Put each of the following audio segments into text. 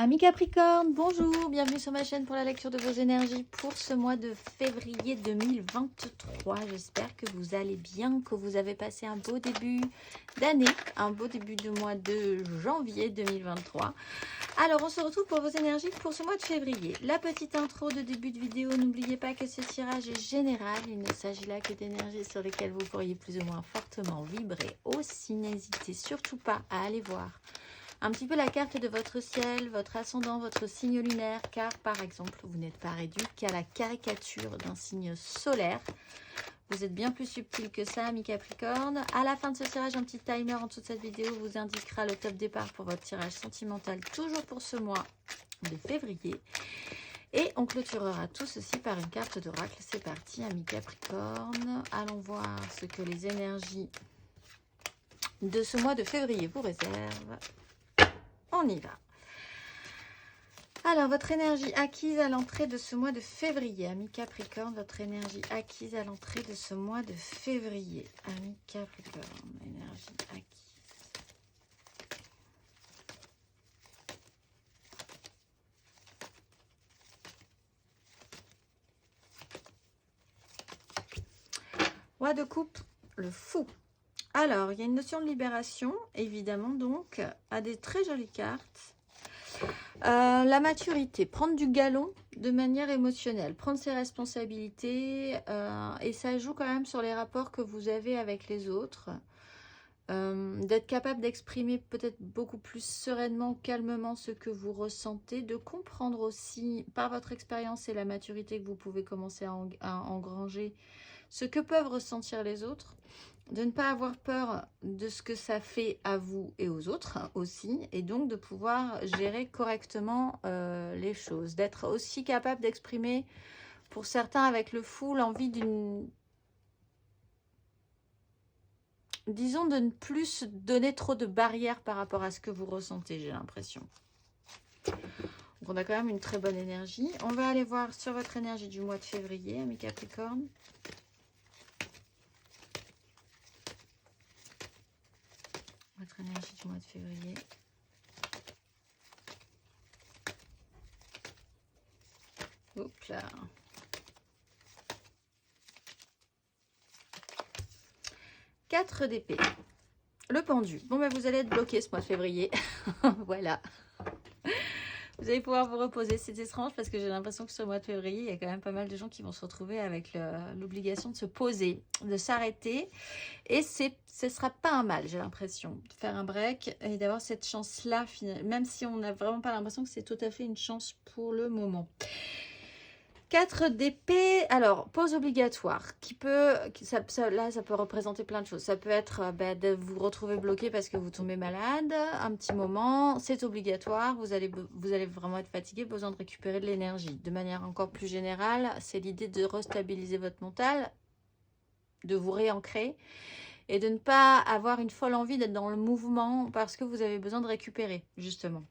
Amis Capricorne, bonjour, bienvenue sur ma chaîne pour la lecture de vos énergies pour ce mois de février 2023. J'espère que vous allez bien, que vous avez passé un beau début d'année, un beau début de mois de janvier 2023. Alors, on se retrouve pour vos énergies pour ce mois de février. La petite intro de début de vidéo, n'oubliez pas que ce tirage est général. Il ne s'agit là que d'énergies sur lesquelles vous pourriez plus ou moins fortement vibrer. Aussi, n'hésitez surtout pas à aller voir un petit peu la carte de votre ciel, votre ascendant, votre signe lunaire, car par exemple, vous n'êtes pas réduit qu'à la caricature d'un signe solaire. Vous êtes bien plus subtil que ça, amis Capricorne. À la fin de ce tirage, un petit timer en dessous de cette vidéo vous indiquera le top départ pour votre tirage sentimental, toujours pour ce mois de février. Et on clôturera tout ceci par une carte d'oracle. C'est parti, amis Capricorne. Allons voir ce que les énergies de ce mois de février vous réservent. On y va. Alors, votre énergie acquise à l'entrée de ce mois de février, amis Capricorne, votre énergie acquise à l'entrée de ce mois de février, amis Capricorne, énergie acquise. Roi de coupe, le fou. Alors, il y a une notion de libération, évidemment, donc, à des très jolies cartes. La maturité, prendre du galon de manière émotionnelle, prendre ses responsabilités, et ça joue quand même sur les rapports que vous avez avec les autres. D'être capable d'exprimer peut-être beaucoup plus sereinement, calmement ce que vous ressentez, de comprendre aussi par votre expérience et la maturité que vous pouvez commencer à engranger ce que peuvent ressentir les autres, de ne pas avoir peur de ce que ça fait à vous et aux autres aussi, et donc de pouvoir gérer correctement les choses, d'être aussi capable d'exprimer pour certains avec le fou l'envie d'une... Disons de ne plus se donner trop de barrières par rapport à ce que vous ressentez, j'ai l'impression. Donc on a quand même une très bonne énergie. On va aller voir sur votre énergie du mois de février, amis Capricorne. Votre énergie du mois de février. Hop là. Quatre d'épée. Le pendu. Bon, ben vous allez être bloqué ce mois de février. Voilà. Vous allez pouvoir vous reposer. C'est étrange parce que j'ai l'impression que ce mois de février, il y a quand même pas mal de gens qui vont se retrouver avec l'obligation de se poser, de s'arrêter. Et ce sera pas un mal, j'ai l'impression, de faire un break et d'avoir cette chance-là, même si on n'a vraiment pas l'impression que c'est tout à fait une chance pour le moment. 4 d'épée, alors pause obligatoire, là ça peut représenter plein de choses. Ça peut être de vous retrouver bloqué parce que vous tombez malade, un petit moment, c'est obligatoire, vous allez vraiment être fatigué, besoin de récupérer de l'énergie. De manière encore plus générale, c'est l'idée de restabiliser votre mental, de vous réancrer et de ne pas avoir une folle envie d'être dans le mouvement parce que vous avez besoin de récupérer, justement.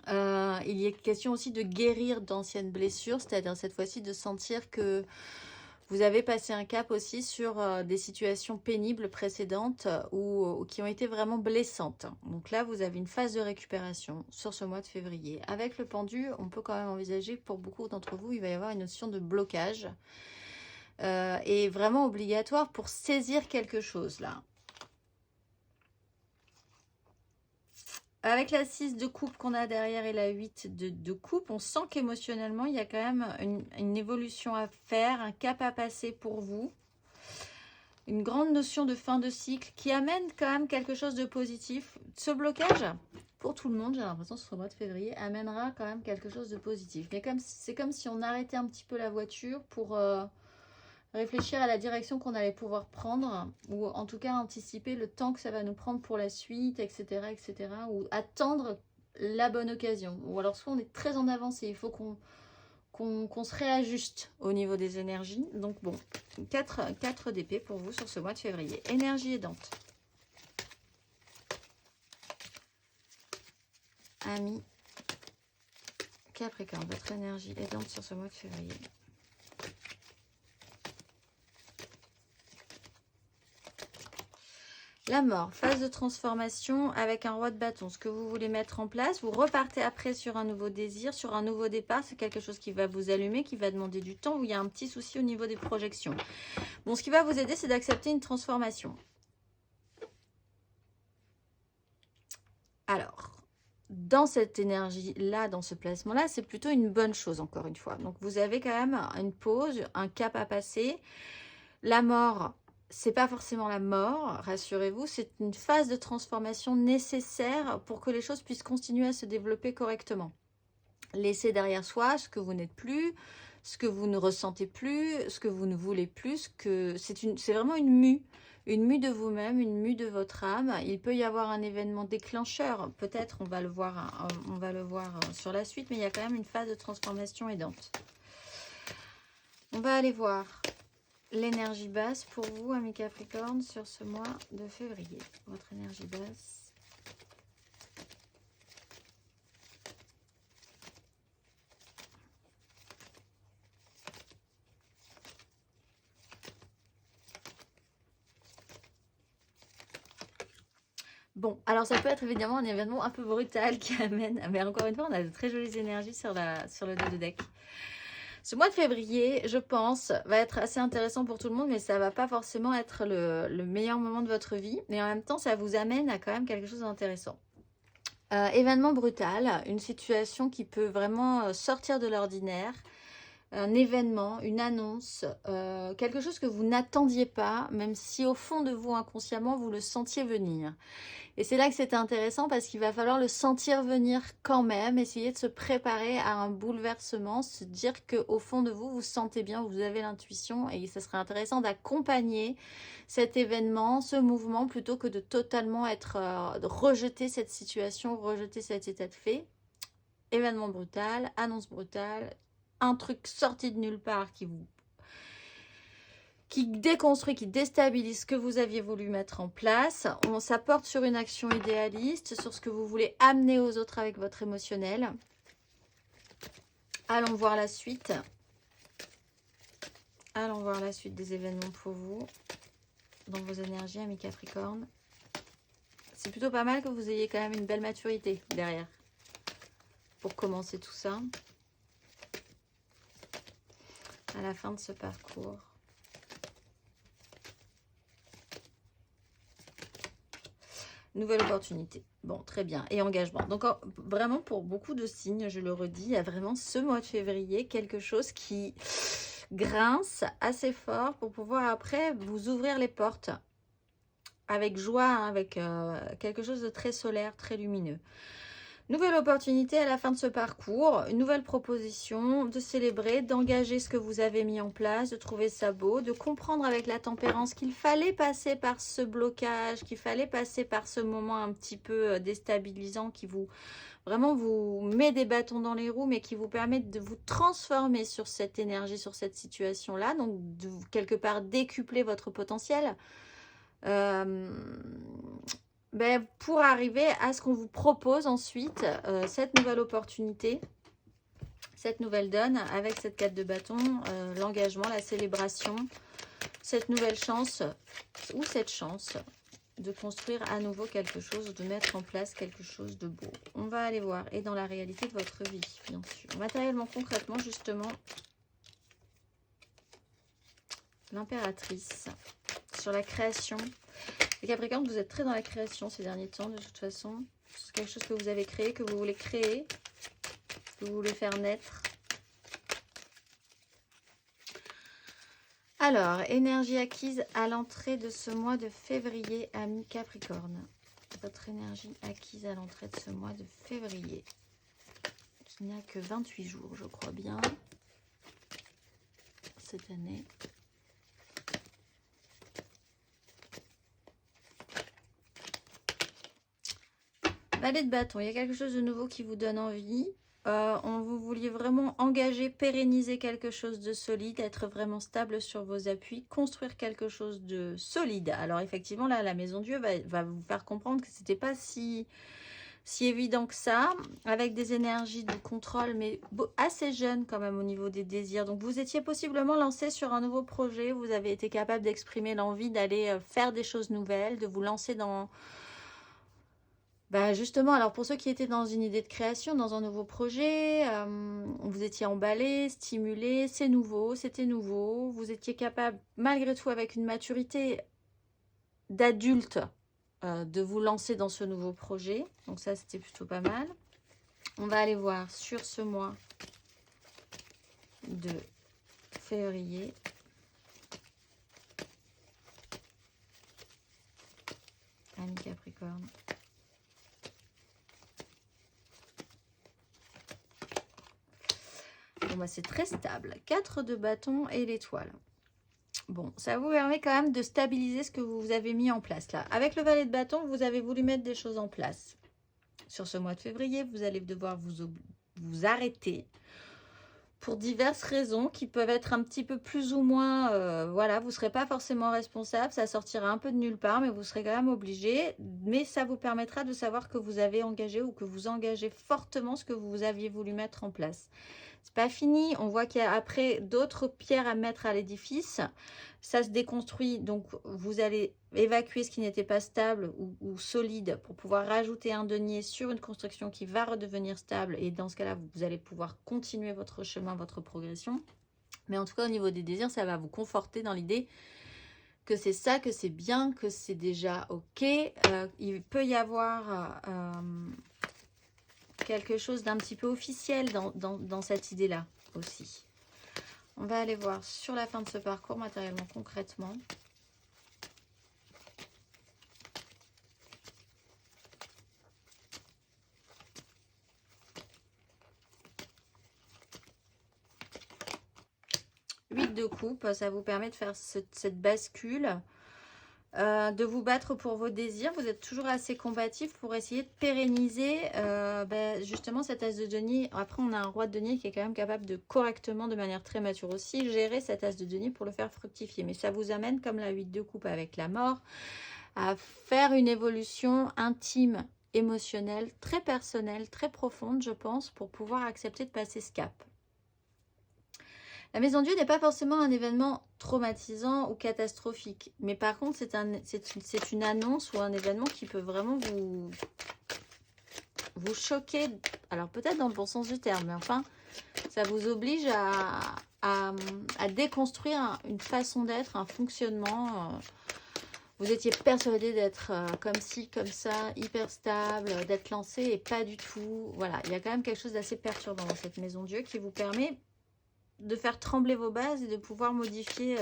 Il y a question aussi de guérir d'anciennes blessures, c'est-à-dire cette fois-ci de sentir que vous avez passé un cap aussi sur des situations pénibles précédentes ou qui ont été vraiment blessantes. Donc là, vous avez une phase de récupération sur ce mois de février. Avec le pendu, on peut quand même envisager que pour beaucoup d'entre vous, il va y avoir une notion de blocage et vraiment obligatoire pour saisir quelque chose là. Avec la 6 de coupe qu'on a derrière et la 8 de coupe, on sent qu'émotionnellement, il y a quand même une évolution à faire, un cap à passer pour vous. Une grande notion de fin de cycle qui amène quand même quelque chose de positif. Ce blocage, pour tout le monde, j'ai l'impression que ce mois de février, amènera quand même quelque chose de positif. Mais c'est comme si on arrêtait un petit peu la voiture pour... réfléchir à la direction qu'on allait pouvoir prendre, ou en tout cas anticiper le temps que ça va nous prendre pour la suite, etc. etc. ou attendre la bonne occasion. Ou alors soit on est très en avance et il faut qu'on se réajuste au niveau des énergies. Donc bon, 4 d'épée pour vous sur ce mois de février. Énergie aidante. Amis Capricorne, votre énergie aidante sur ce mois de février. La mort, phase de transformation avec un roi de bâton. Ce que vous voulez mettre en place, vous repartez après sur un nouveau désir, sur un nouveau départ. C'est quelque chose qui va vous allumer, qui va demander du temps, où il y a un petit souci au niveau des projections. Bon, ce qui va vous aider, c'est d'accepter une transformation. Alors, dans cette énergie-là, dans ce placement-là, c'est plutôt une bonne chose, encore une fois. Donc, vous avez quand même une pause, un cap à passer. La mort, c'est pas forcément la mort, rassurez-vous, c'est une phase de transformation nécessaire pour que les choses puissent continuer à se développer correctement. Laissez derrière soi ce que vous n'êtes plus, ce que vous ne ressentez plus, ce que vous ne voulez plus, c'est vraiment une mue de vous-même, une mue de votre âme. Il peut y avoir un événement déclencheur, peut-être, on va le voir sur la suite, mais il y a quand même une phase de transformation aidante. On va aller voir l'énergie basse pour vous, amis Capricorne, sur ce mois de février. Votre énergie basse. Bon, alors ça peut être évidemment un événement un peu brutal qui amène... Mais encore une fois, on a de très jolies énergies sur le dos de deck. Ce mois de février, je pense, va être assez intéressant pour tout le monde, mais ça ne va pas forcément être le meilleur moment de votre vie. Mais en même temps, ça vous amène à quand même quelque chose d'intéressant. Événement brutal, une situation qui peut vraiment sortir de l'ordinaire. Un événement, une annonce, quelque chose que vous n'attendiez pas, même si au fond de vous, inconsciemment, vous le sentiez venir. Et c'est là que c'est intéressant parce qu'il va falloir le sentir venir quand même, essayer de se préparer à un bouleversement, se dire qu'au fond de vous, vous sentez bien, vous avez l'intuition et ce serait intéressant d'accompagner cet événement, ce mouvement, plutôt que de totalement de rejeter cette situation, rejeter cet état de fait. Événement brutal, annonce brutale, un truc sorti de nulle part qui déconstruit, qui déstabilise ce que vous aviez voulu mettre en place. Ça porte sur une action idéaliste, sur ce que vous voulez amener aux autres avec votre émotionnel. Allons voir la suite. Allons voir la suite des événements pour vous, dans vos énergies, amis Capricorne. C'est plutôt pas mal que vous ayez quand même une belle maturité derrière pour commencer tout ça. À la fin de ce parcours. Nouvelle opportunité. Bon, très bien. Et engagement. Donc, vraiment, pour beaucoup de signes, je le redis, il y a vraiment ce mois de février, quelque chose qui grince assez fort pour pouvoir après vous ouvrir les portes avec joie, hein, avec quelque chose de très solaire, très lumineux. Nouvelle opportunité à la fin de ce parcours, une nouvelle proposition de célébrer, d'engager ce que vous avez mis en place, de trouver ça beau, de comprendre avec la tempérance qu'il fallait passer par ce blocage, qu'il fallait passer par ce moment un petit peu déstabilisant qui vous met des bâtons dans les roues, mais qui vous permet de vous transformer sur cette énergie, sur cette situation-là, donc de quelque part décupler votre potentiel. Pour arriver à ce qu'on vous propose ensuite, cette nouvelle opportunité, cette nouvelle donne avec cette 4 de bâton, l'engagement, la célébration, cette nouvelle chance ou cette chance de construire à nouveau quelque chose, de mettre en place quelque chose de beau. On va aller voir, et dans la réalité de votre vie, bien sûr. Matériellement, concrètement, justement, l'impératrice, sur la création. Les Capricornes, vous êtes très dans la création ces derniers temps, de toute façon. C'est quelque chose que vous avez créé, que vous voulez créer, que vous voulez faire naître. Alors, énergie acquise à l'entrée de ce mois de février, amis Capricorne. Votre énergie acquise à l'entrée de ce mois de février, qui n'a que 28 jours, je crois bien, cette année. Valet de bâton, il y a quelque chose de nouveau qui vous donne envie. Vous vouliez vraiment engager, pérenniser quelque chose de solide, être vraiment stable sur vos appuis, construire quelque chose de solide. Alors effectivement, là, la Maison Dieu va vous faire comprendre que c'était pas si si évident que ça, avec des énergies de contrôle, mais assez jeunes quand même au niveau des désirs. Donc vous étiez possiblement lancé sur un nouveau projet, vous avez été capable d'exprimer l'envie d'aller faire des choses nouvelles, de vous lancer dans... justement, alors pour ceux qui étaient dans une idée de création, dans un nouveau projet, vous étiez emballé, stimulé, c'est nouveau, c'était nouveau, vous étiez capable, malgré tout avec une maturité d'adulte, de vous lancer dans ce nouveau projet. Donc ça, c'était plutôt pas mal. On va aller voir sur ce mois de février. Ami Capricorne. Bon, c'est très stable. 4 de bâton et l'étoile. Bon, ça vous permet quand même de stabiliser ce que vous avez mis en place là. Avec le valet de bâton, vous avez voulu mettre des choses en place. Sur ce mois de février, vous allez devoir vous arrêter pour diverses raisons qui peuvent être un petit peu plus ou moins... voilà, vous ne serez pas forcément responsable, ça sortira un peu de nulle part, mais vous serez quand même obligé. Mais ça vous permettra de savoir que vous avez engagé ou que vous engagez fortement ce que vous aviez voulu mettre en place. C'est pas fini, on voit qu'il y a après d'autres pierres à mettre à l'édifice. Ça se déconstruit, donc vous allez évacuer ce qui n'était pas stable ou solide pour pouvoir rajouter un denier sur une construction qui va redevenir stable. Et dans ce cas-là, vous allez pouvoir continuer votre chemin, votre progression. Mais en tout cas, au niveau des désirs, ça va vous conforter dans l'idée que c'est ça, que c'est bien, que c'est déjà OK. Il peut y avoir... quelque chose d'un petit peu officiel dans cette idée-là aussi. On va aller voir sur la fin de ce parcours, matériellement, concrètement. Huit de coupe, ça vous permet de faire cette bascule. De vous battre pour vos désirs, vous êtes toujours assez combatif pour essayer de pérenniser justement cet as de denier. Après, on a un roi de denier qui est quand même capable de correctement, de manière très mature aussi, gérer cet as de denier pour le faire fructifier. Mais ça vous amène, comme la 8 de coupe avec la mort, à faire une évolution intime, émotionnelle, très personnelle, très profonde, je pense, pour pouvoir accepter de passer ce cap. La maison Dieu n'est pas forcément un événement traumatisant ou catastrophique. Mais par contre, c'est une annonce ou un événement qui peut vraiment vous choquer. Alors peut-être dans le bon sens du terme, mais enfin, ça vous oblige à déconstruire une façon d'être, un fonctionnement. Vous étiez persuadé d'être comme ci, comme ça, hyper stable, d'être lancé et pas du tout. Voilà, il y a quand même quelque chose d'assez perturbant dans cette maison Dieu qui vous permet de faire trembler vos bases et de pouvoir modifier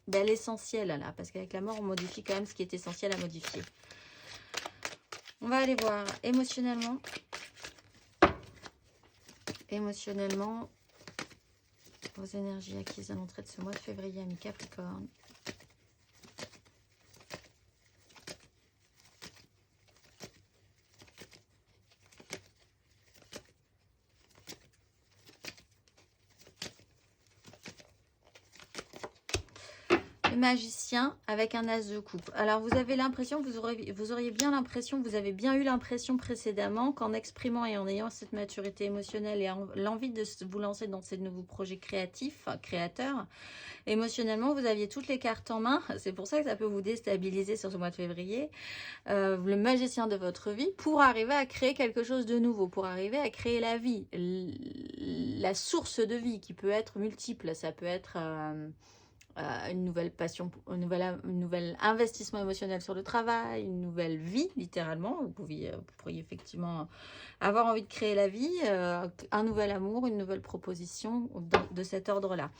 l'essentiel là, parce qu'avec la mort on modifie quand même ce qui est essentiel à modifier. On va aller voir émotionnellement vos énergies acquises à l'entrée de ce mois de février, ami Capricorne. Magicien avec un as de coupe. Alors vous avez l'impression, vous auriez bien l'impression, vous avez bien eu l'impression précédemment qu'en exprimant et en ayant cette maturité émotionnelle et l'envie de vous lancer dans ces nouveaux projets créatifs, créateurs, émotionnellement vous aviez toutes les cartes en main. C'est pour ça que ça peut vous déstabiliser sur ce mois de février. Le magicien de votre vie pour arriver à créer quelque chose de nouveau, pour arriver à créer la vie, la source de vie qui peut être multiple. Ça peut être... une nouvelle passion, un nouvel investissement émotionnel sur le travail, une nouvelle vie, littéralement. Vous pourriez effectivement avoir envie de créer la vie, un nouvel amour, une nouvelle proposition de cet ordre-là.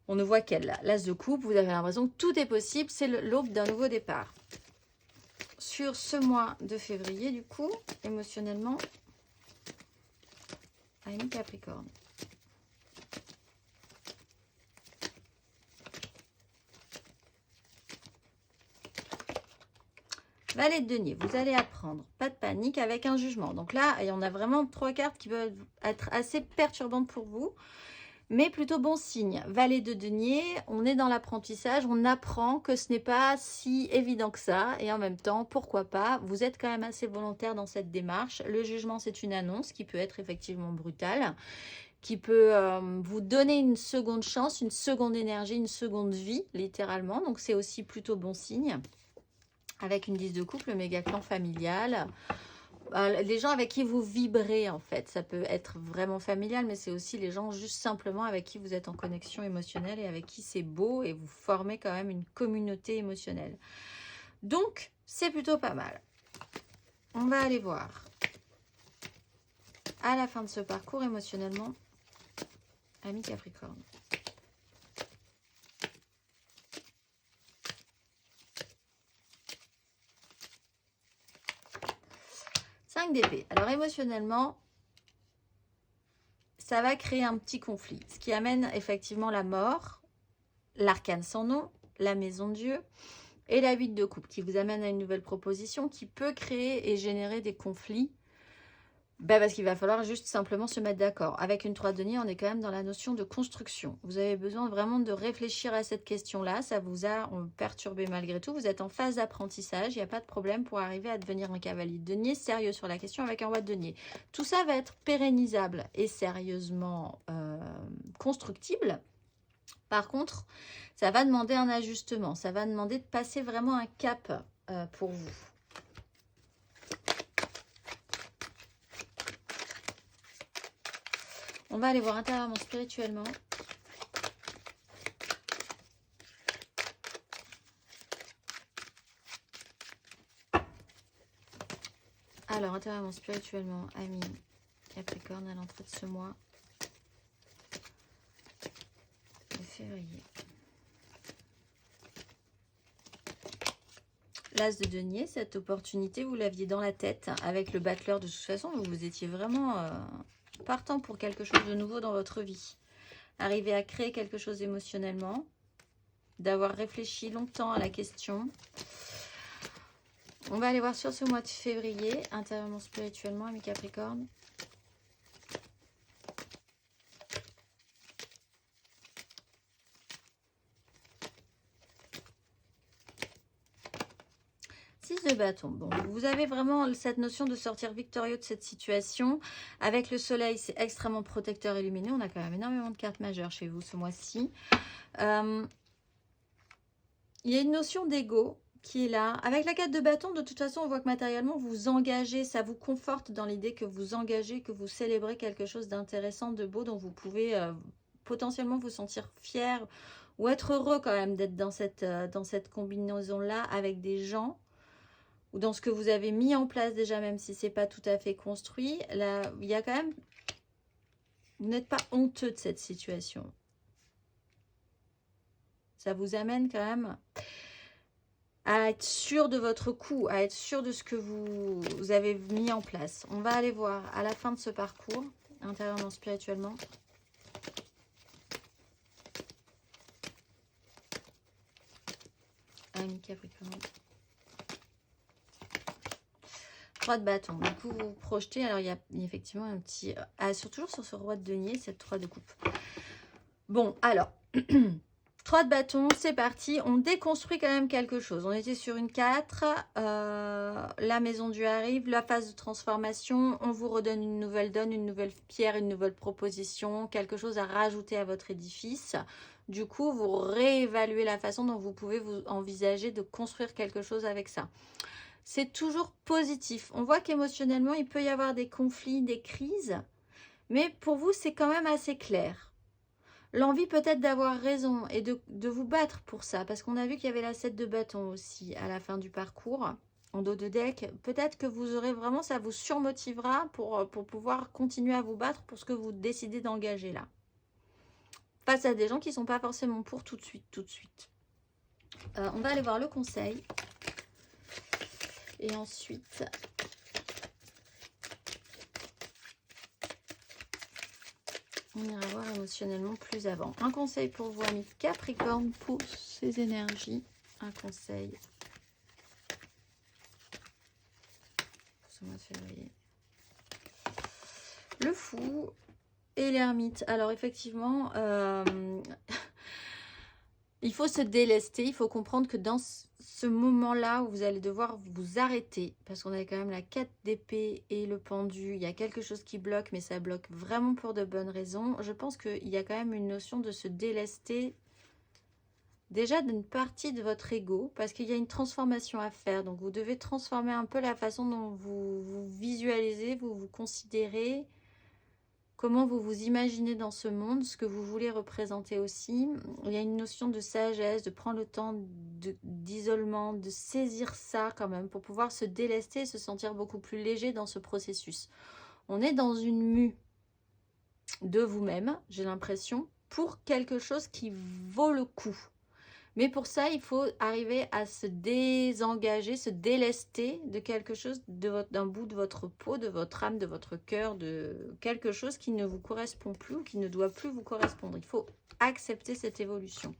On ne voit qu'elle, l'as de coupe, vous avez l'impression que tout est possible, c'est l'aube d'un nouveau départ. Sur ce mois de février, du coup, émotionnellement, ami Capricorne. Valet de denier, vous allez apprendre, pas de panique avec un jugement. Donc là, on a vraiment 3 cartes qui peuvent être assez perturbantes pour vous. mais plutôt bon signe. Valet de denier, on est dans l'apprentissage, on apprend que ce n'est pas si évident que ça, et en même temps, pourquoi pas, vous êtes quand même assez volontaire dans cette démarche. Le jugement, c'est une annonce qui peut être effectivement brutale, qui peut vous donner une seconde chance, une seconde énergie, une seconde vie, littéralement. Donc c'est aussi plutôt bon signe. Avec une 10 de couple, le méga clan familial. Les gens avec qui vous vibrez, en fait. Ça peut être vraiment familial, mais c'est aussi les gens juste simplement avec qui vous êtes en connexion émotionnelle et avec qui c'est beau et vous formez quand même une communauté émotionnelle. Donc, c'est plutôt pas mal. On va aller voir à la fin de ce parcours émotionnellement, ami Capricorne. D'épée. Alors émotionnellement, ça va créer un petit conflit, ce qui amène effectivement la mort, l'arcane sans nom, la maison de Dieu et la 8 de coupe qui vous amène à une nouvelle proposition qui peut créer et générer des conflits. Parce qu'il va falloir juste simplement se mettre d'accord. Avec une 3 de denier, on est quand même dans la notion de construction. Vous avez besoin vraiment de réfléchir à cette question-là. Ça vous a perturbé malgré tout. Vous êtes en phase d'apprentissage. Il n'y a pas de problème pour arriver à devenir un cavalier de denier sérieux sur la question avec un roi de denier. Tout ça va être pérennisable et sérieusement constructible. Par contre, ça va demander un ajustement. Ça va demander de passer vraiment un cap pour vous. On va aller voir intérieurement, spirituellement. Alors, intérieurement, spirituellement, ami Capricorne à l'entrée de ce mois de février. L'As de denier, cette opportunité, vous l'aviez dans la tête avec le battleur. De toute façon, vous étiez vraiment partant pour quelque chose de nouveau dans votre vie. Arriver à créer quelque chose émotionnellement, d'avoir réfléchi longtemps à la question. On va aller voir sur ce mois de février, intérieurement, spirituellement, ami Capricorne. De bâton. Bon, vous avez vraiment cette notion de sortir victorieux de cette situation. Avec le soleil, c'est extrêmement protecteur et lumineux. On a quand même énormément de cartes majeures chez vous ce mois-ci. Il y a une notion d'ego qui est là. Avec la carte de bâton, de toute façon, on voit que matériellement, vous vous engagez. Ça vous conforte dans l'idée que vous engagez, que vous célébrez quelque chose d'intéressant, de beau, dont vous pouvez potentiellement vous sentir fier ou être heureux quand même d'être dans cette combinaison-là avec des gens ou dans ce que vous avez mis en place déjà, même si ce n'est pas tout à fait construit, là, il y a quand même... Vous n'êtes pas honteux de cette situation. Ça vous amène quand même à être sûr de votre coup, à être sûr de ce que vous avez mis en place. On va aller voir à la fin de ce parcours, intérieurement, spirituellement. Ami Capricorne. 3 de bâton. Du coup, vous vous projetez. Alors, il y a effectivement un petit... toujours sur ce roi de denier, cette 3 de coupe. Bon, alors... 3 de bâton, c'est parti. On déconstruit quand même quelque chose. On était sur une 4. La maison du arrive. La phase de transformation. On vous redonne une nouvelle donne, une nouvelle pierre, une nouvelle proposition. Quelque chose à rajouter à votre édifice. Du coup, vous réévaluez la façon dont vous pouvez vous envisager de construire quelque chose avec ça. C'est toujours positif. On voit qu'émotionnellement, il peut y avoir des conflits, des crises. Mais pour vous, c'est quand même assez clair. L'envie peut-être d'avoir raison et de vous battre pour ça. Parce qu'on a vu qu'il y avait la 7 de bâton aussi à la fin du parcours. En dos de deck. Peut-être que vous aurez vraiment, ça vous surmotivera pour pouvoir continuer à vous battre pour ce que vous décidez d'engager là. Face à des gens qui ne sont pas forcément pour tout de suite. On va aller voir le conseil. Et ensuite, on ira voir émotionnellement plus avant. Un conseil pour vous, amis Capricorne, pour ces énergies. Un conseil pour ce mois de février. Le fou, et l'ermite. Alors effectivement, il faut se délester, il faut comprendre que dans ce moment-là où vous allez devoir vous arrêter, parce qu'on a quand même la 4 d'épée et le pendu, il y a quelque chose qui bloque, mais ça bloque vraiment pour de bonnes raisons. Je pense qu'il y a quand même une notion de se délester déjà d'une partie de votre ego, parce qu'il y a une transformation à faire. Donc vous devez transformer un peu la façon dont vous vous visualisez, vous vous considérez, comment vous vous imaginez dans ce monde, ce que vous voulez représenter aussi. Il y a une notion de sagesse, de prendre le temps d'isolement, de saisir ça quand même pour pouvoir se délester et se sentir beaucoup plus léger dans ce processus. On est dans une mue de vous-même, j'ai l'impression, pour quelque chose qui vaut le coup. Mais pour ça, il faut arriver à se désengager, se délester de quelque chose, d'un bout de votre peau, de votre âme, de votre cœur, de quelque chose qui ne vous correspond plus ou qui ne doit plus vous correspondre. Il faut accepter cette évolution.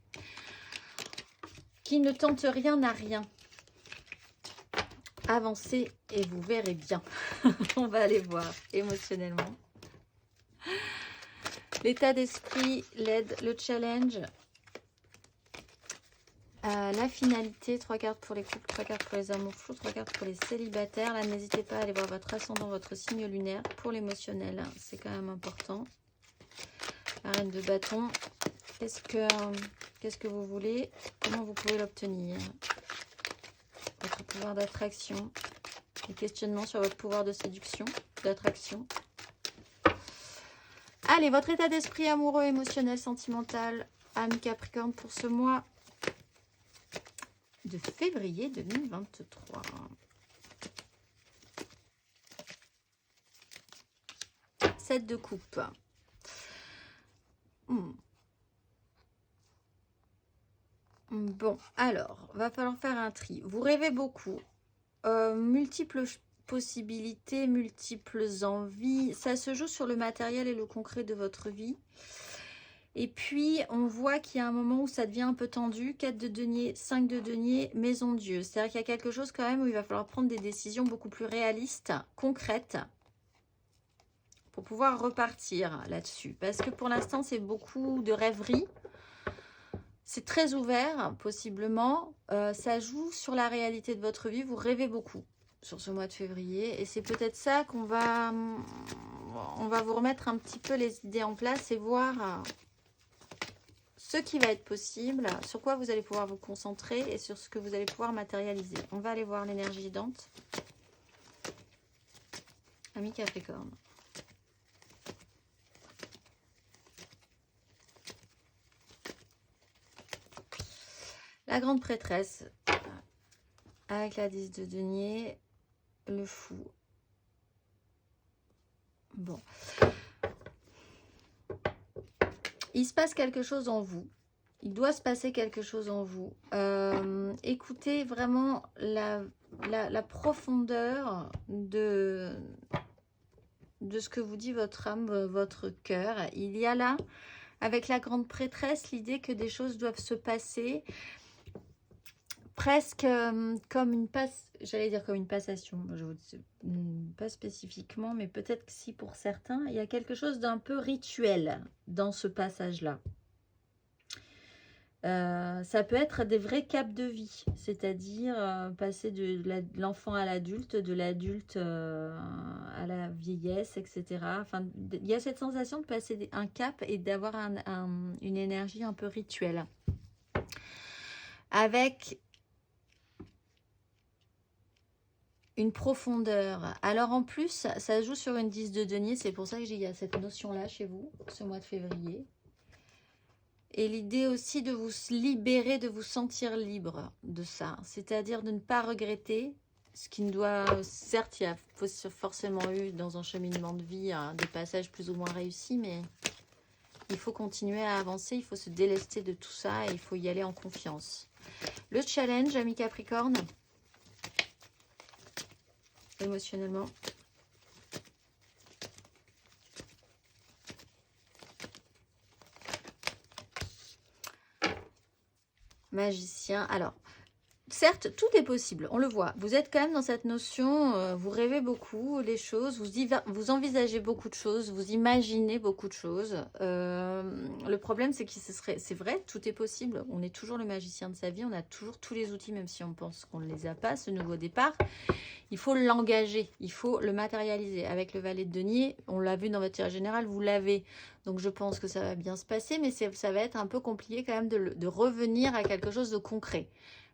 Qui ne tente rien n'a rien. Avancez et vous verrez bien. On va aller voir émotionnellement. L'état d'esprit, l'aide, le challenge. La finalité, 3 cartes pour les couples, 3 cartes pour les amours flous, 3 cartes pour les célibataires. Là, n'hésitez pas à aller voir votre ascendant, votre signe lunaire. Pour l'émotionnel, c'est quand même important. La reine de bâton. Qu'est-ce que vous voulez? Comment vous pouvez l'obtenir? Votre pouvoir d'attraction. Des questionnements sur votre pouvoir de séduction, d'attraction. Allez, votre état d'esprit amoureux, émotionnel, sentimental, ami Capricorne pour ce mois de février 2023. Sept de coupe. Bon, alors, va falloir faire un tri. Vous rêvez beaucoup. Multiples possibilités, multiples envies. Ça se joue sur le matériel et le concret de votre vie. Et puis, on voit qu'il y a un moment où ça devient un peu tendu. 4 de denier, 5 de denier, maison Dieu. C'est-à-dire qu'il y a quelque chose quand même où il va falloir prendre des décisions beaucoup plus réalistes, concrètes, pour pouvoir repartir là-dessus. Parce que pour l'instant, c'est beaucoup de rêveries. C'est très ouvert, possiblement. Ça joue sur la réalité de votre vie. Vous rêvez beaucoup sur ce mois de février. Et c'est peut-être ça qu'on va... On va vous remettre un petit peu les idées en place et voir... ce qui va être possible, sur quoi vous allez pouvoir vous concentrer et sur ce que vous allez pouvoir matérialiser. On va aller voir l'énergie aidante. Ami Capricorne. La grande prêtresse, avec la 10 de denier, le fou. Bon. Il se passe quelque chose en vous. Il doit se passer quelque chose en vous. Écoutez vraiment la profondeur de ce que vous dit votre âme, votre cœur. Il y a là, avec la grande prêtresse, l'idée que des choses doivent se passer presque comme une passe, j'allais dire comme une passation, je vous dis, pas spécifiquement, mais peut-être que si pour certains, il y a quelque chose d'un peu rituel dans ce passage-là. Ça peut être des vrais caps de vie, c'est-à-dire passer de l'enfant à l'adulte, de l'adulte à la vieillesse, etc. Enfin, il y a cette sensation de passer un cap et d'avoir une énergie un peu rituelle. Avec une profondeur. Alors en plus, ça joue sur une 10 de denier, c'est pour ça que il y a cette notion-là chez vous, ce mois de février. Et l'idée aussi de vous libérer, de vous sentir libre de ça. C'est-à-dire de ne pas regretter ce qui ne doit... Certes, il y a forcément eu dans un cheminement de vie des passages plus ou moins réussis, mais il faut continuer à avancer, il faut se délester de tout ça et il faut y aller en confiance. Le challenge, ami Capricorne, émotionnellement. Magicien. Alors, certes, tout est possible, on le voit. Vous êtes quand même dans cette notion, vous rêvez beaucoup les choses, vous envisagez beaucoup de choses, vous imaginez beaucoup de choses. Le problème, c'est que c'est vrai, tout est possible. On est toujours le magicien de sa vie, on a toujours tous les outils, même si on pense qu'on ne les a pas, ce nouveau départ. Il faut l'engager, il faut le matérialiser. Avec le valet de denier, on l'a vu dans votre tirage général, vous l'avez. Donc je pense que ça va bien se passer, mais ça va être un peu compliqué quand même de revenir à quelque chose de concret,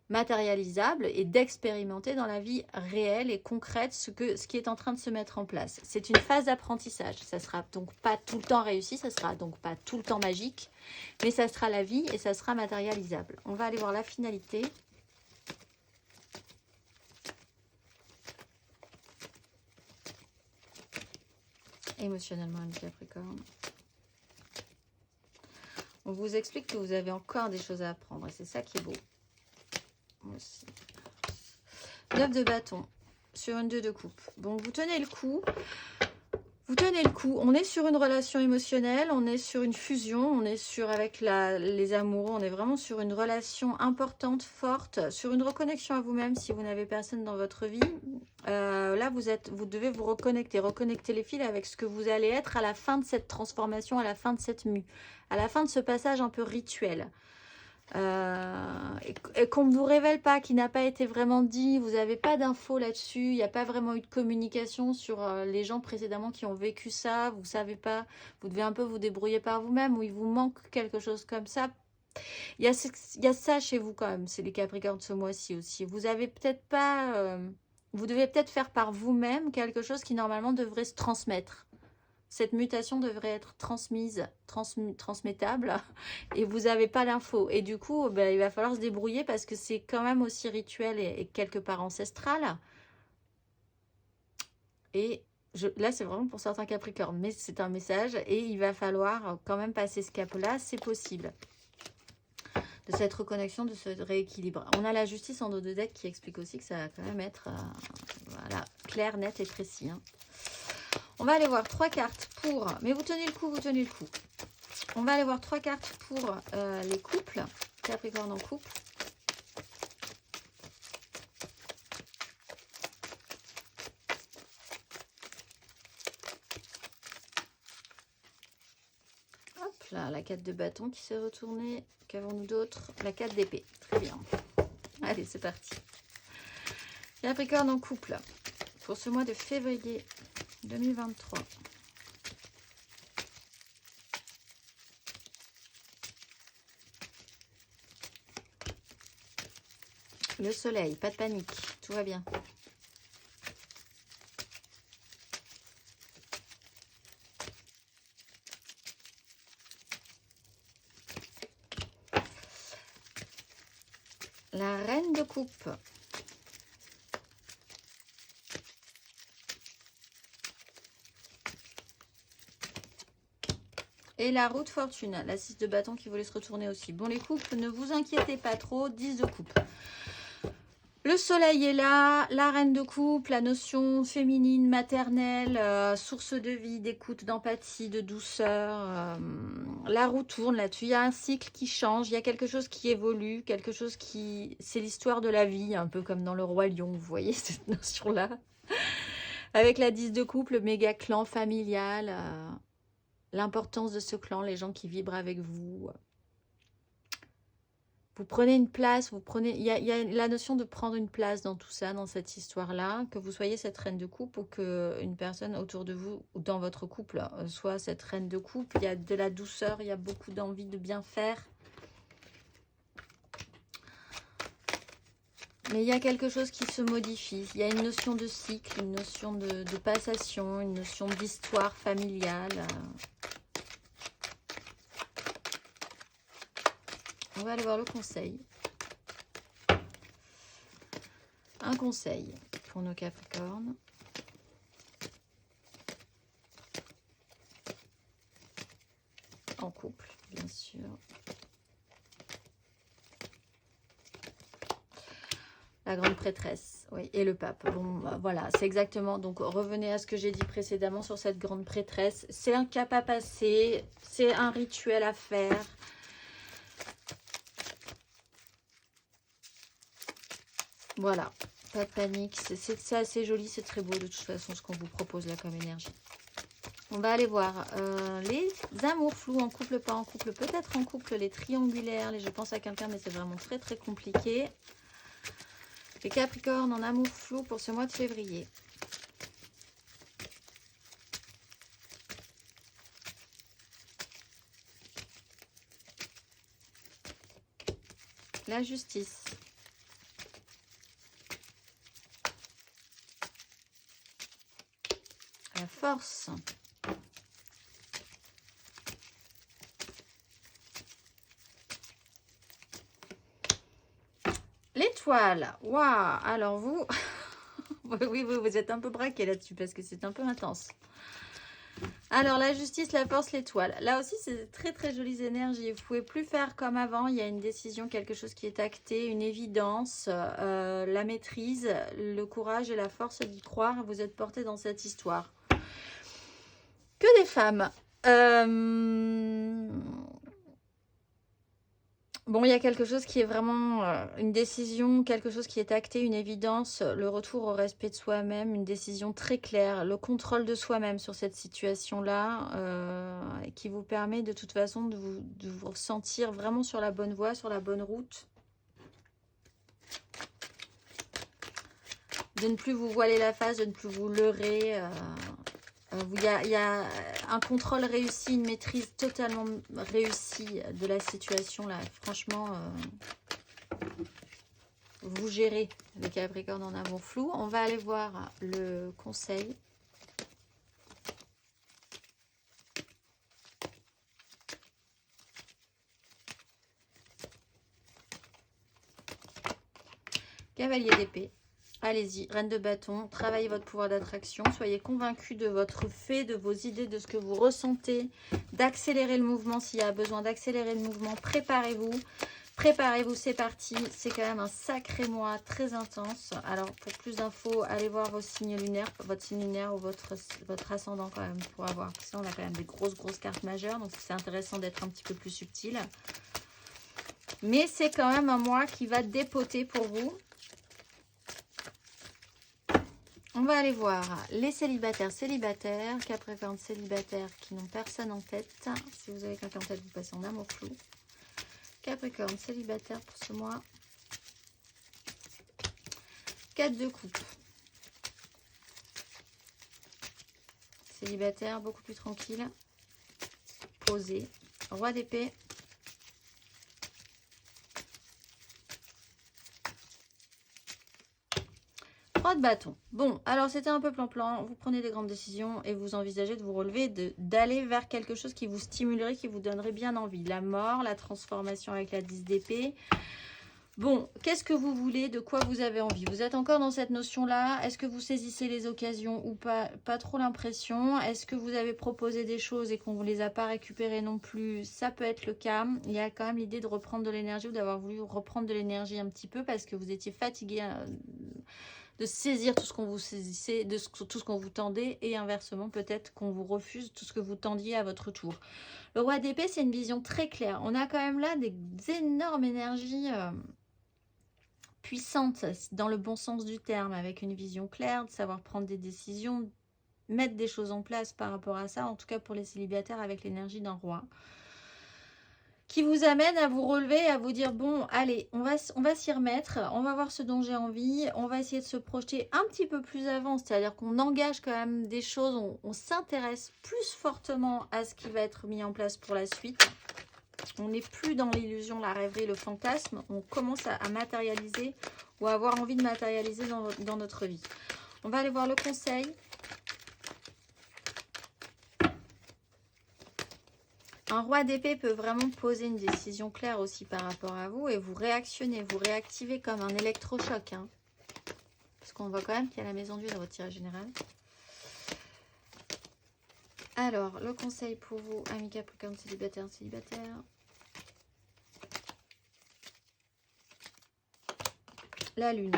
matérialisable, et d'expérimenter dans la vie réelle et concrète ce qui est en train de se mettre en place. C'est une phase d'apprentissage. Ça sera donc pas tout le temps réussi, ça sera donc pas tout le temps magique, mais ça sera la vie et ça sera matérialisable. On va aller voir la finalité. Émotionnellement, le Capricorne. On vous explique que vous avez encore des choses à apprendre et c'est ça qui est beau. Moi aussi. 9 de bâton sur une 2 de coupe. Bon, vous tenez le coup. Vous tenez le coup. On est sur une relation émotionnelle, on est sur une fusion, on est sur avec les amoureux, on est vraiment sur une relation importante, forte, sur une reconnexion à vous-même si vous n'avez personne dans votre vie. Là, vous devez vous reconnecter les fils avec ce que vous allez être à la fin de cette transformation, à la fin de cette mue, à la fin de ce passage un peu rituel. Et qu'on ne vous révèle pas, qui n'a pas été vraiment dit, vous n'avez pas d'infos là-dessus, il n'y a pas vraiment eu de communication sur les gens précédemment qui ont vécu ça, vous ne savez pas, vous devez un peu vous débrouiller par vous-même, ou il vous manque quelque chose comme ça. Il y a ça chez vous quand même, c'est les Capricornes ce mois-ci aussi. Vous avez peut-être pas, vous devez peut-être faire par vous-même quelque chose qui normalement devrait se transmettre. Cette mutation devrait être transmise, transmettable, et vous n'avez pas l'info. Et du coup, ben, il va falloir se débrouiller parce que c'est quand même aussi rituel et quelque part ancestral. Et là, c'est vraiment pour certains Capricornes, mais c'est un message et il va falloir quand même passer ce cap-là, c'est possible. De cette reconnexion, de ce rééquilibre. On a la justice en dos de deck qui explique aussi que ça va quand même être voilà, clair, net et précis. Hein. On va aller voir 3 cartes pour... Mais vous tenez le coup, vous tenez le coup. On va aller voir 3 cartes pour les couples. Capricorne en couple. Hop là, la 4 de bâton qui s'est retournée. Qu'avons-nous d'autre? La 4 d'épée. Très bien. Allez, c'est parti. Capricorne en couple. Pour ce mois de février 2023. Le soleil, pas de panique, tout va bien. La reine de coupe. Et la roue de fortune, la 6 de bâton qui voulait se retourner aussi. Bon, les couples, ne vous inquiétez pas trop, 10 de coupe. Le soleil est là, la reine de coupe, la notion féminine, maternelle, source de vie, d'écoute, d'empathie, de douceur. La roue tourne là-dessus, il y a un cycle qui change, il y a quelque chose qui évolue, quelque chose qui... C'est l'histoire de la vie, un peu comme dans le Roi Lion, vous voyez cette notion-là. Avec la 10 de coupe, le méga clan familial, l'importance de ce clan, les gens qui vibrent avec vous. Vous prenez une place, il y a la notion de prendre une place dans tout ça, dans cette histoire-là, que vous soyez cette reine de coupe ou qu'une personne autour de vous ou dans votre couple soit cette reine de coupe. Il y a de la douceur, il y a beaucoup d'envie de bien faire. Mais il y a quelque chose qui se modifie. Il y a une notion de cycle, une notion de passation, une notion d'histoire familiale. On va aller voir le conseil. Un conseil pour nos Capricornes. En couple, bien sûr. La grande prêtresse, oui, et le pape. Bon, bah, voilà, c'est exactement. Donc, revenez à ce que j'ai dit précédemment sur cette grande prêtresse. C'est un cap à passer, c'est un rituel à faire. Voilà, pas de panique, c'est assez joli, c'est très beau de toute façon ce qu'on vous propose là comme énergie. On va aller voir les amours flous, en couple, pas en couple, peut-être en couple, les triangulaires, je pense à quelqu'un mais c'est vraiment très très compliqué. Les Capricornes en amour flou pour ce mois de février. La justice. La force. L'étoile. Waouh. Alors vous, oui, vous êtes un peu braqué là-dessus parce que c'est un peu intense. Alors, la justice, la force, l'étoile. Là aussi, c'est très, très jolies énergies. Vous ne pouvez plus faire comme avant. Il y a une décision, quelque chose qui est acté, une évidence, la maîtrise, le courage et la force d'y croire. Vous êtes porté dans cette histoire. Que des femmes. Bon, il y a quelque chose qui est vraiment une décision, quelque chose qui est acté, une évidence, le retour au respect de soi-même, une décision très claire, le contrôle de soi-même sur cette situation-là, qui vous permet de toute façon de vous sentir vraiment sur la bonne voie, sur la bonne route. De ne plus vous voiler la face, de ne plus vous leurrer. Il y a un contrôle réussi, une maîtrise totalement réussie de la situation là. Franchement, vous gérez les Capricornes en amour flou. On va aller voir le conseil. Cavalier d'épée. Allez-y, reine de bâton, travaillez votre pouvoir d'attraction, soyez convaincus de votre fait, de vos idées, de ce que vous ressentez, d'accélérer le mouvement s'il y a besoin d'accélérer le mouvement, préparez-vous, c'est parti, c'est quand même un sacré mois très intense. Alors pour plus d'infos, allez voir vos signes lunaires, votre signe lunaire ou votre ascendant quand même pour avoir, parce que là on a quand même des grosses cartes majeures, donc c'est intéressant d'être un petit peu plus subtil. Mais c'est quand même un mois qui va dépoter pour vous. On va aller voir les célibataires, Capricorne célibataires qui n'ont personne en tête. Si vous avez quelqu'un en tête, vous passez en amour flou. Capricorne célibataire pour ce mois. 4 de coupe. Célibataire, beaucoup plus tranquille. Posé. Roi d'épée. De bâton. Bon, alors c'était un peu plan-plan. Vous prenez des grandes décisions et vous envisagez de vous relever, d'aller vers quelque chose qui vous stimulerait, qui vous donnerait bien envie. La mort, la transformation avec la 10 d'épée. Bon, qu'est-ce que vous voulez? De quoi vous avez envie? Vous êtes encore dans cette notion-là? Est-ce que vous saisissez les occasions ou pas? Pas trop l'impression. Est-ce que vous avez proposé des choses et qu'on ne les a pas récupérées non plus? Ça peut être le cas. Il y a quand même l'idée de reprendre de l'énergie ou d'avoir voulu reprendre de l'énergie un petit peu parce que vous étiez fatigué de saisir tout ce qu'on vous saisissait, tout ce qu'on vous tendait, et inversement, peut-être qu'on vous refuse tout ce que vous tendiez à votre tour. Le roi d'épée, c'est une vision très claire. On a quand même là des énormes énergies puissantes, dans le bon sens du terme, avec une vision claire, de savoir prendre des décisions, mettre des choses en place par rapport à ça, en tout cas pour les célibataires, avec l'énergie d'un roi, qui vous amène à vous relever, à vous dire, bon, allez, on va s'y remettre, on va voir ce dont j'ai envie, on va essayer de se projeter un petit peu plus avant, c'est-à-dire qu'on engage quand même des choses, on s'intéresse plus fortement à ce qui va être mis en place pour la suite. On n'est plus dans l'illusion, la rêverie, le fantasme, on commence à matérialiser ou à avoir envie de matérialiser dans notre vie. On va aller voir le conseil. Un roi d'épée peut vraiment poser une décision claire aussi par rapport à vous et vous réactionnez, vous réactivez comme un électrochoc. Hein. Parce qu'on voit quand même qu'il y a la maison d'huile dans votre tirage général. Alors, le conseil pour vous, amis Capricorne célibataire. La lune.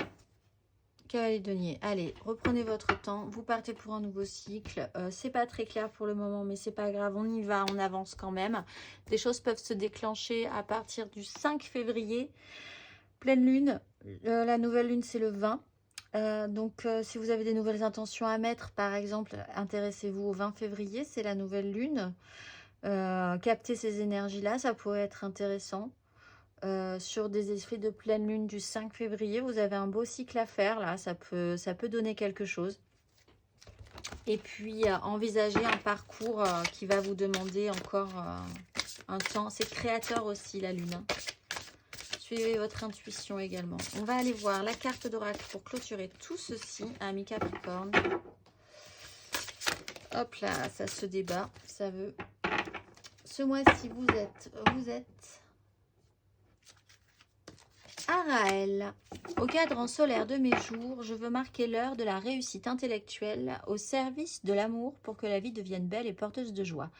Cavalier de denier. Allez, reprenez votre temps. Vous partez pour un nouveau cycle. C'est pas très clair pour le moment, mais c'est pas grave. On y va, on avance quand même. Des choses peuvent se déclencher à partir du 5 février. Pleine lune, la nouvelle lune c'est le 20. Donc si vous avez des nouvelles intentions à mettre, par exemple, intéressez-vous au 20 février, c'est la nouvelle lune. Capter ces énergies-là, ça pourrait être intéressant. Sur des effets de pleine lune du 5 février, vous avez un beau cycle à faire, là, ça peut donner quelque chose. Et puis, envisager un parcours qui va vous demander encore un temps. C'est créateur aussi, la lune. Hein. Suivez votre intuition également. On va aller voir la carte d'oracle pour clôturer tout ceci, amis Capricorne. Hop là, ça se débat, ça veut. Ce mois-ci, vous êtes Araël. Au cadran solaire de mes jours, je veux marquer l'heure de la réussite intellectuelle au service de l'amour pour que la vie devienne belle et porteuse de joie.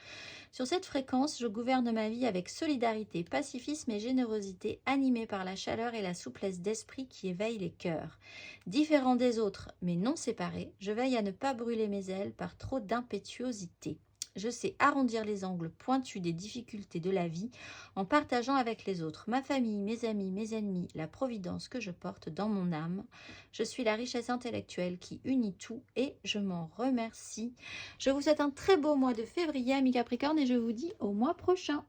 Sur cette fréquence, je gouverne ma vie avec solidarité, pacifisme et générosité, animée par la chaleur et la souplesse d'esprit qui éveillent les cœurs. Différent des autres, mais non séparés, je veille à ne pas brûler mes ailes par trop d'impétuosité. Je sais arrondir les angles pointus des difficultés de la vie en partageant avec les autres, ma famille, mes amis, mes ennemis, la providence que je porte dans mon âme. Je suis la richesse intellectuelle qui unit tout et je m'en remercie. Je vous souhaite un très beau mois de février, amis Capricorne, et je vous dis au mois prochain.